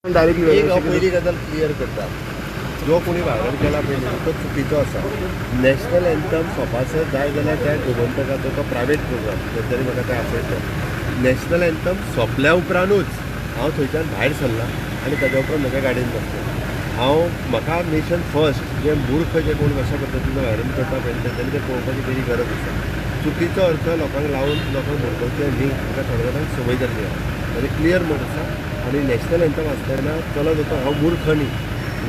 पहिली गजाल क्लियर करता, जो कोणी व्हायरल केला पयली तो चुकीचो आसा। नॅशनल एंथम सोंपासर जाय जाल्यार त्या गोमंतकाचो तो प्रायवेट प्रोग्राम जरी म्हाका ते आपयलो। नॅशनल एंथम सोंपल्या उपरांतूच हांव थंयच्यान भायर सरला आनी ताज्या उपरांत म्हज्या गाडयेन बसलो। म्हाका नेशन फर्स्ट जे मूर्ख जे कोण अशा पद्दतीन व्हायरल करता पळय तेंच्यांनी ते पळोवपाची बरी गरज आसा। चुकीचो अर्थ लोकांक लावन लोकांक भडकोवचे न्ही, म्हाका थोड्या जाणांक संवय जाल्ली आसा। म्हणजे क्लियर मोड आसा आनी नॅशनल एंथम आसतना चलत होतो हांव मूर्ख न्ही,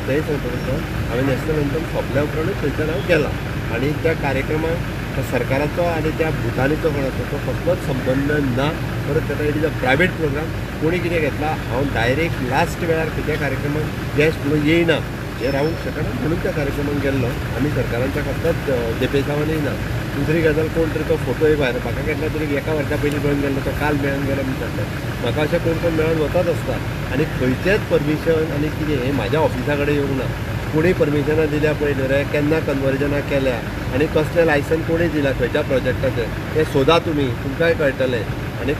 तेंय सांगता हांवें नॅशनल एंथम सोंपल्या उपरांतूच थंयच्यान हांव गेला आनी त्या कार्यक्रमाक सरकाराचो आनी त्या भुतानीचो कोणाचो तो कसलोच संबंद ना। परत ताका it is a private programme. कोणी कितें घेतला हांव डायरेक्ट लास्ट वेळार त्या कार्यक्रमाक गेस्ट म्हणून येयना, हे रावूंक शकना म्हणून त्या कार्यक्रमाक गेल्लो आनी सरकारांच्या कसलोच देपेचावानय ना। दुसरी गजाल कोण तरी तो फोटो एक भायर म्हाका केन्ना तरी एका वर्सा पयलीं मेळून गेल्लो, तो काल मेळून गेलो म्हणटा। म्हाका अशें कोण कोण मेळून वताच आसता आनी खंयचेच परमिशन आनी कितें हें म्हाज्या ऑफिसा कडेन येवंक ना। कोणी परमिशनां दिल्या पळय रे, केन्ना कन्वर्जनां केल्या आनी कसलें लायसन कोणी दिला खंयच्या प्रोजेक्टाचें तें सोदा तुमकांय कळटलें। आनी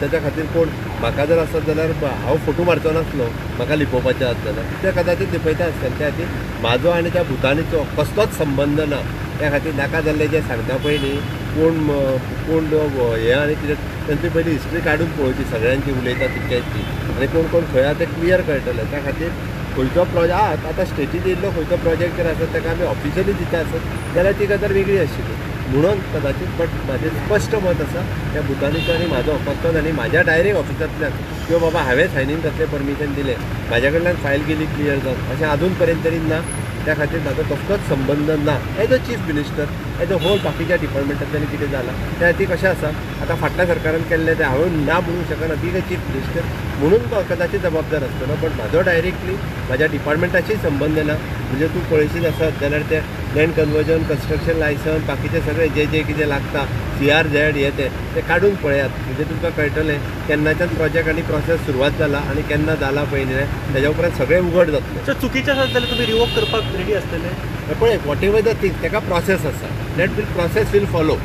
ताच्या खातीर कोण म्हाका जर आसत जाल्यार हांव फोटो मारचो नासलो, म्हाका लिपोवपाचें आसत जाल्यार ते कदाचित लिपयता आसतले। त्या खातीर म्हाजो आनी त्या भुतानीचो कसलोच संबंद ना। त्या खातीर नाका जाल्लें जें सांगता पळय न्ही कोण हें आनी कितें तांची पयलीं हिस्ट्री काडून पळोवची सगळ्यांची उलयता तितक्यांची आनी कोण कोण खंय आसा तें क्लियर कळटलें। त्या खातीर खंयचो प्रोजेक्ट आतां स्टेटीन येयल्लो खंयचो प्रोजेक्ट जर आसत ताका आमी ऑफिशियली दिता आसत जाल्यार ती गजाल वेगळी आशिल्ली म्हणून कदाचित। बट म्हाजें स्पश्ट मत आसा त्या भुतानीचो आनी म्हाजो फकत आनी म्हाज्या डायरेक्ट ऑफिसांतल्यान किंवा बाबा हांवें सायनीन कसलें परमिशन दिलें, म्हाज्या कडल्यान फायल गेली क्लियर जावन अशें आजून पर्यंत तरी ना। त्या खातीर म्हाजो कसलोच संबंद ना। As a chief minister as a whole बाकीच्या डिपार्टमेंटांतल्यान कितें जालां त्या खातीर कशें आसा आतां फाटल्या सरकारान केल्लें तें हांवें ना म्हणूंक शकना, ती चीफ मिनिस्टर म्हणून तो कदाचित जबाबदार आसतलो। बट म्हाजो डायरेक्टली म्हाज्या डिपार्टमेंटाशी संबंद ना। म्हणजे तूं पळयशीत आसत जाल्यार ते लँड कन्वर्जन, कन्स्ट्रक्शन लायसन, बाकीचे सगळे जे कितें लागता CRZ हे ते काडून पळयात म्हणजे तुमकां कळटलें केन्नाच्यान प्रोजेक्ट आनी प्रोसेस सुरवात जाला आनी केन्ना जाला पळय न्ही तेज्या उपरांत सगळें उघड जातलें। सर चुकीचें आसत जाल्यार तुमी रिवोक करपाक रेडी आसतले पळय वॉट एवर द थिंग ताका प्रोसेस आसा, that process will follow.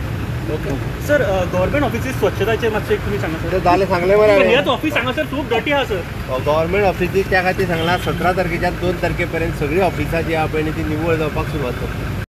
Okay sir, government offices स्वच्छताचे मातशें तुमी सांगा सर। जालें सांगलें मरे हेच ऑफिस हांगा सर खूब डर्टी आहा सर। गव्हर्मेंट ऑफिसीस त्या खातीर सांगलां 17 तारखेच्यान 2 तारखेपर्यंत सगळीं ऑफिसां जी आहा पळय ती निवळ जावपाक सुरवात करता।